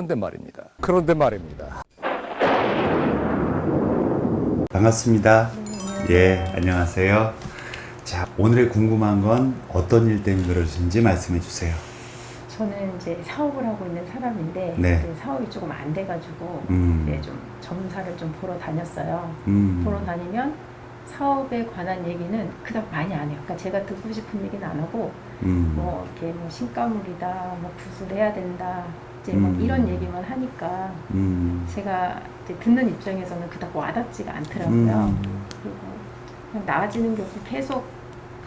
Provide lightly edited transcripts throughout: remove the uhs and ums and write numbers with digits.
그런데 말입니다. 반갑습니다. 예, 안녕하세요. 자, 오늘의 궁금한 건 어떤 일 때문에 그러신지 말씀해 주세요. 저는 이제 사업을 하고 있는 사람인데 네. 그 사업이 조금 안 돼가지고 이제 좀 점사를 좀 보러 다녔어요. 보러 다니면 사업에 관한 얘기는 그닥 많이 안 해요. 그러니까 제가 듣고 싶은 얘기는 안 하고 뭐 이렇게 뭐 신가물이다, 뭐 구술해야 된다, 이제 뭐 이런 얘기만 하니까 제가 이제 듣는 입장에서는 그닥 와닿지가 않더라고요. 그리고 그냥 나아지는 게 없이 계속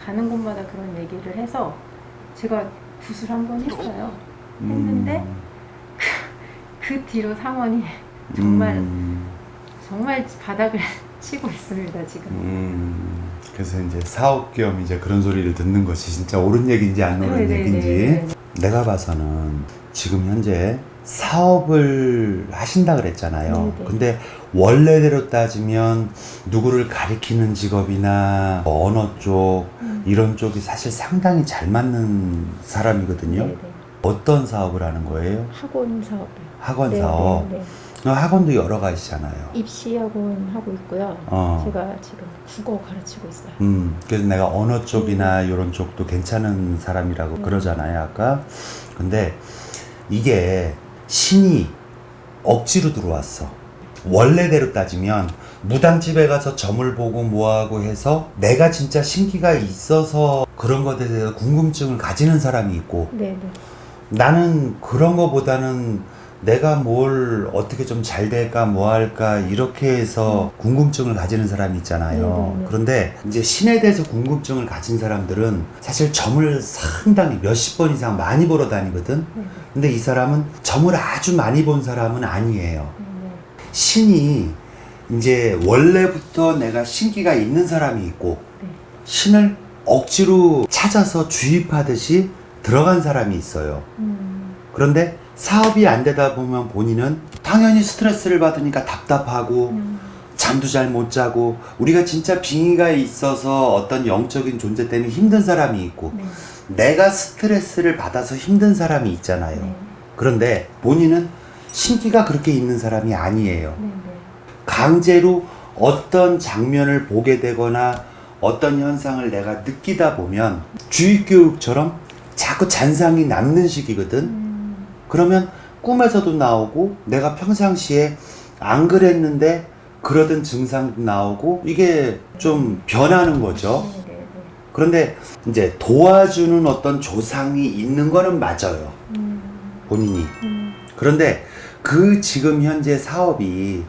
가는 곳마다 그런 얘기를 해서 제가 굿을 한번 했어요. 했는데 그 뒤로 상황이 정말 바닥을 치고 있습니다 지금. 그래서 이제 사업 겸 이제 그런 소리를 듣는 것이 진짜 옳은 얘기인지 안 옳은 얘기인지. 네네네. 내가 봐서는 지금 현재 사업을 하신다 그랬잖아요. 네네. 근데 원래대로 따지면 누구를 가리키는 직업이나 언어 쪽 이런 쪽이 사실 상당히 잘 맞는 사람이거든요. 네네. 어떤 사업을 하는 거예요? 학원 사업이요. 학원 네, 사업. 네, 네. 학원도 여러 가지잖아요. 입시 학원 하고 있고요. 제가 지금 국어 가르치고 있어요. 그래서 내가 언어 쪽이나 이런 쪽도 괜찮은 사람이라고 그러잖아요, 아까. 근데 이게 신이 억지로 들어왔어. 원래대로 따지면 무당집에 가서 점을 보고 뭐하고 해서 내가 진짜 신기가 있어서 그런 것에 대해서 궁금증을 가지는 사람이 있고, 네네. 나는 그런 거보다는 내가 뭘 어떻게 좀 잘 될까 뭐 할까 이렇게 해서 궁금증을 가지는 사람이 있잖아요. 네네네. 그런데 이제 신에 대해서 궁금증을 가진 사람들은 사실 점을 상당히 몇십 번 이상 많이 보러 다니거든. 근데 이 사람은 점을 아주 많이 본 사람은 아니에요. 신이 이제 원래부터 내가 신기가 있는 사람이 있고 신을 억지로 찾아서 주입하듯이 들어간 사람이 있어요. 그런데 사업이 안 되다 보면 본인은 당연히 스트레스를 받으니까 답답하고 잠도 잘 못 자고, 우리가 진짜 빙의가 있어서 어떤 영적인 존재 때문에 힘든 사람이 있고 내가 스트레스를 받아서 힘든 사람이 있잖아요. 그런데 본인은 신기가 그렇게 있는 사람이 아니에요. 강제로 어떤 장면을 보게 되거나 어떤 현상을 내가 느끼다 보면 주입교육처럼 자꾸 잔상이 남는 식이거든. 그러면 꿈에서도 나오고 내가 평상시에 안 그랬는데 그러던 증상도 나오고 이게 좀 변하는 거죠. 그런데 이제 도와주는 어떤 조상이 있는 거는 맞아요. 본인이. 그런데 그 지금 현재 사업이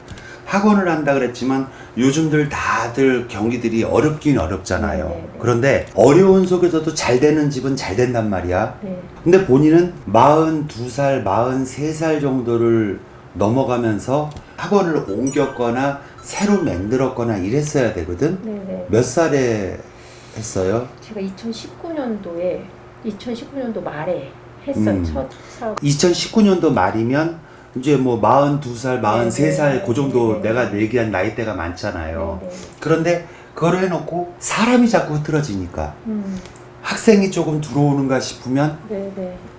학원을 한다 그랬지만 요즘들 다들 경기들이 어렵긴 어렵잖아요. 그런데 어려운 속에서도 잘 되는 집은 잘 된단 말이야. 근데 본인은 42살, 43살 정도를 넘어가면서 학원을 옮겼거나 새로 만들었거나 이랬어야 되거든. 몇 살에 했어요? 제가 2019년도 말에 했어요. 첫 사업. 2019년도 말이면 이제 뭐 42살, 43살 그 정도 내가 얘기한 나이대가 많잖아요. 그런데 그걸 해놓고 사람이 자꾸 흐트러지니까 학생이 조금 들어오는가 싶으면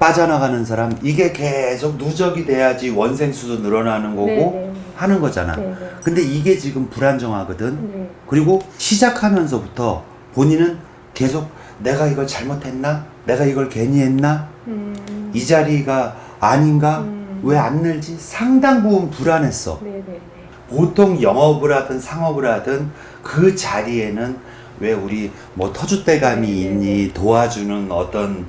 빠져나가는 사람, 이게 계속 누적이 돼야지 원생수도 늘어나는 거고 하는 거잖아. 근데 이게 지금 불안정하거든. 그리고 시작하면서부터 본인은 계속 내가 이걸 잘못했나? 내가 이걸 괜히 했나? 이 자리가 아닌가? 왜 안 늘지? 상당 부분 불안했어. 보통 영업을 하든 상업을 하든 그 자리에는 왜 우리 뭐 터줏대감이 있니, 도와주는 어떤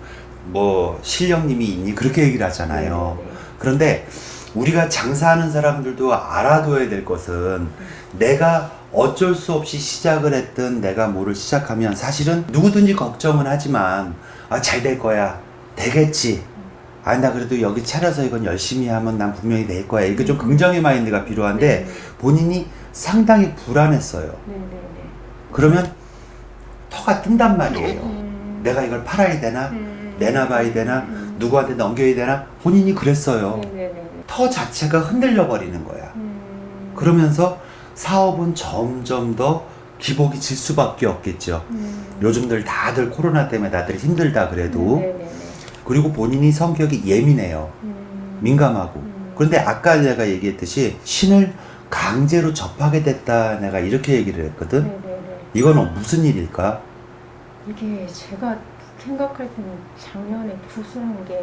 뭐 실령님이 있니, 그렇게 얘기를 하잖아요. 그런데 우리가 장사하는 사람들도 알아둬야 될 것은 내가 어쩔 수 없이 시작을 했든 내가 뭐를 시작하면 사실은 누구든지 걱정은 하지만 잘 될 거야, 되겠지, 나 그래도 여기 차려서 이건 열심히 하면 난 분명히 될 거야, 이게 좀 긍정의 마인드가 필요한데 본인이 상당히 불안했어요. 그러면 터가 뜬단 말이에요. 내가 이걸 팔아야 되나, 내놔봐야 되나, 누구한테 넘겨야 되나, 본인이 그랬어요. 터 자체가 흔들려 버리는 거야. 그러면서 사업은 점점 더 기복이 질 수밖에 없겠죠. 요즘들 다들 코로나 때문에 다들 힘들다 그래도. 그리고 본인이 성격이 예민해요. 민감하고. 그런데 아까 내가 얘기했듯이 신을 강제로 접하게 됐다 내가 이렇게 얘기를 했거든. 네네네. 이건 무슨 일일까? 이게 제가 생각할 때는 작년에 구슬한 게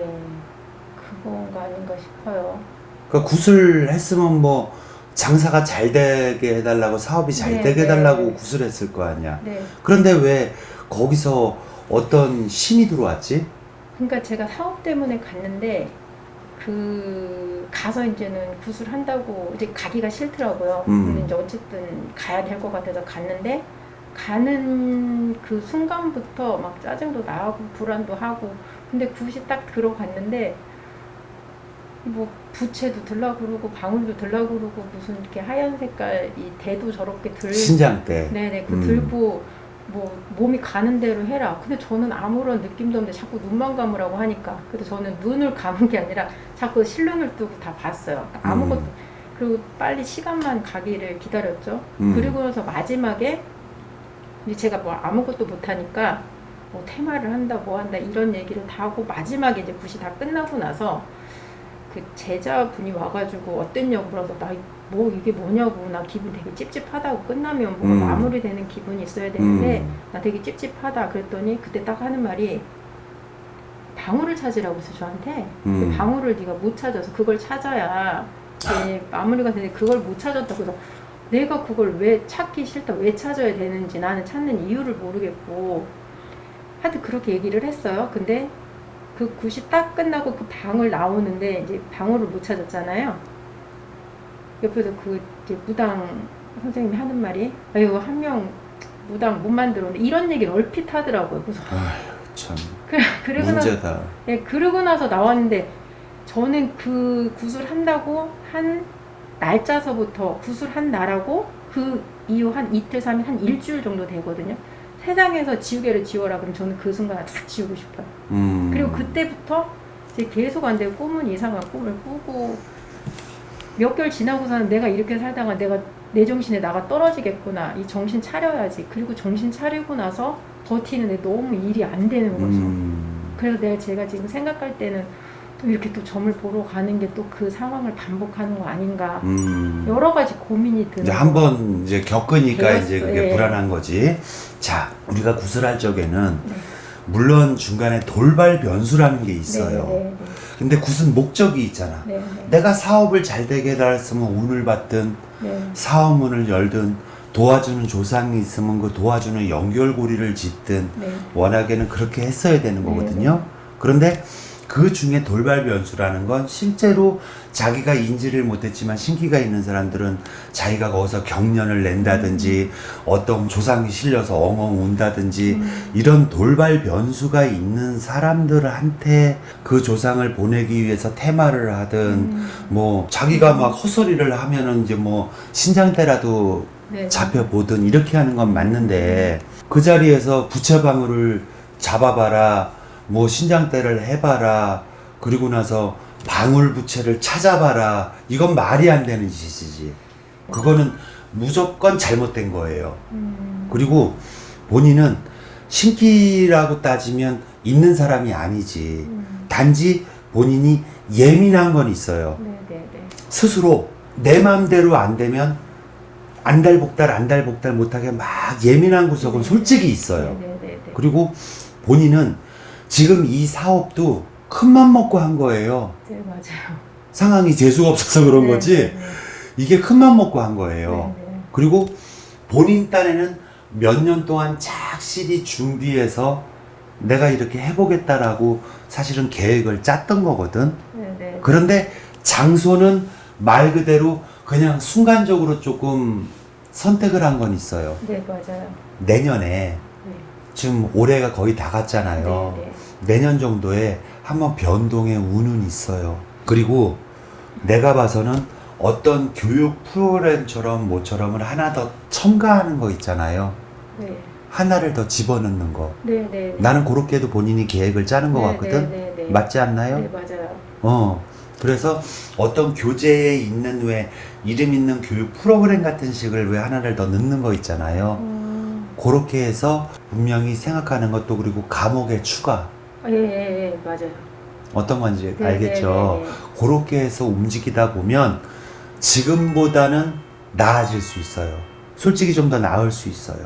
그건가 아닌가 싶어요. 그러니까 구슬했으면 뭐 장사가 잘 되게 해달라고 사업이 잘 네, 되게 네. 해달라고 구슬했을 거 아니야. 네. 그런데 왜 거기서 어떤 신이 들어왔지? 그러니까 제가 사업 때문에 갔는데 가서 이제는 구슬한다고 이제 가기가 싫더라고요. 근데 이제 어쨌든 가야 될 것 같아서 갔는데 가는 그 순간부터 막 짜증도 나고 불안도 하고 근데 굿이 딱 들어갔는데 뭐 부채도 들라 그러고 방울도 들라 그러고 무슨 이렇게 하얀 색깔 이 대도 저렇게 들고 신장 때. 네네 그 들고 뭐 몸이 가는 대로 해라. 근데 저는 아무런 느낌도 없는데 자꾸 눈만 감으라고 하니까 그래서 저는 눈을 감은 게 아니라 자꾸 실눈을 뜨고 다 봤어요. 그러니까 아무것도 그리고 빨리 시간만 가기를 기다렸죠. 그리고 나서 마지막에 이제 제가 뭐 아무것도 못하니까 뭐 테마를 한다 뭐 한다 이런 얘기를 다 하고 마지막에 이제 굿이 다 끝나고 나서 그 제자분이 와가지고 어땠냐고 물어서 나 뭐 이게 뭐냐고 나 기분 되게 찝찝하다고 끝나면 뭐가 마무리되는 기분이 있어야 되는데 나 되게 찝찝하다 그랬더니 그때 딱 하는 말이 방울을 찾으라고 해서 저한테 그 방울을 네가 못 찾아서 그걸 찾아야 이제 마무리가 되는데 그걸 못 찾았다고 해서 내가 그걸 왜 찾기 싫다 왜 찾아야 되는지 나는 찾는 이유를 모르겠고 하여튼 그렇게 얘기를 했어요. 근데 그 굿이 딱 끝나고 그 방을 나오는데 이제 방울을 못 찾았잖아요. 옆에서 그 이제 무당 선생님이 하는 말이 아이고 한 명 무당 못 만들었는데 이런 얘기를 얼핏 하더라고요. 그래서 아휴 참 그러고 문제다. 나서, 예, 그러고 나서 나왔는데 저는 그 구슬한다고 한 날짜서부터 구슬한 날하고 그 이후 한 이틀, 3일, 한 일주일 정도 되거든요. 세상에서 지우개를 지워라 그럼 저는 그 순간 다 지우고 싶어요. 그리고 그때부터 이제 계속 안 되고 꿈은 이상한 꿈을 꾸고 몇 개월 지나고서는 내가 이렇게 살다가 내가 내 정신에 나가 떨어지겠구나. 이 정신 차려야지. 그리고 정신 차리고 나서 버티는데 너무 일이 안 되는 거죠. 그래서 제가 지금 생각할 때는 또 이렇게 또 점을 보러 가는 게 또 그 상황을 반복하는 거 아닌가. 여러 가지 고민이 드는 이제 한번 이제 겪으니까 배웠어요. 이제 그게 예. 불안한 거지. 자, 우리가 구슬할 적에는 물론 중간에 돌발 변수라는 게 있어요. 네. 근데 굿은 목적이 있잖아. 네. 내가 사업을 잘 되게 해달았으면 운을 받든 네. 사업문을 열든 도와주는 조상이 있으면 그 도와주는 연결고리를 짓든 네. 워낙에는 그렇게 했어야 되는 거거든요. 그런데 그 중에 돌발 변수라는 건 실제로 자기가 인지를 못했지만 신기가 있는 사람들은 자기가 거기서 경련을 낸다든지 어떤 조상이 실려서 엉엉 운다든지 이런 돌발 변수가 있는 사람들한테 그 조상을 보내기 위해서 테마를 하든 뭐 자기가 막 헛소리를 하면은 이제 뭐 신장대라도 네. 잡혀보든 이렇게 하는 건 맞는데 그 자리에서 부채방울을 잡아봐라 뭐 신장대를 해봐라 그리고 나서 방울부채를 찾아봐라 이건 말이 안 되는 짓이지. 그거는 무조건 잘못된 거예요. 그리고 본인은 신기라고 따지면 있는 사람이 아니지. 단지 본인이 예민한 건 있어요. 네. 스스로 내 마음대로 안 되면 안달복달 못하게 막 예민한 구석은 솔직히 있어요. 네. 그리고 본인은 지금 이 사업도 큰맘 먹고 한 거예요. 네, 맞아요. 상황이 재수가 없어서 그런 네, 거지. 네. 이게 큰맘 먹고 한 거예요. 네. 그리고 본인 딴에는 몇 년 동안 착실히 준비해서 내가 이렇게 해보겠다라고 사실은 계획을 짰던 거거든. 네. 그런데 장소는 말 그대로 그냥 순간적으로 조금 선택을 한 건 있어요. 네, 맞아요. 내년에 네. 지금 올해가 거의 다 갔잖아요. 네. 내년 정도에 한번 변동의 운은 있어요. 그리고 내가 봐서는 어떤 교육 프로그램처럼 뭐처럼을 하나 더 첨가하는 거 있잖아요. 네. 하나를 더 집어넣는 거. 네. 나는 그렇게도 본인이 계획을 짜는 것 같거든. 네. 맞지 않나요? 네, 맞아요. 그래서 어떤 교재에 있는 왜 이름 있는 교육 프로그램 같은 식을 왜 하나를 더 넣는 거 있잖아요. 그렇게 해서 분명히 생각하는 것도 그리고 과목의 추가. 예, 맞아요. 어떤 건지 네, 알겠죠? 네, 네. 그렇게 해서 움직이다 보면 지금보다는 나아질 수 있어요. 솔직히 좀 더 나을 수 있어요.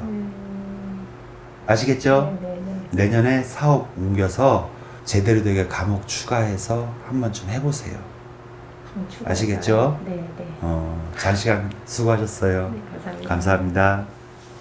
아시겠죠? 네, 네, 네. 내년에 사업 옮겨서 제대로 되게 과목 추가해서 한번 좀 해보세요. 좀 추가해서. 아시겠죠? 네, 네. 장시간 수고하셨어요. 네, 감사합니다. 감사합니다.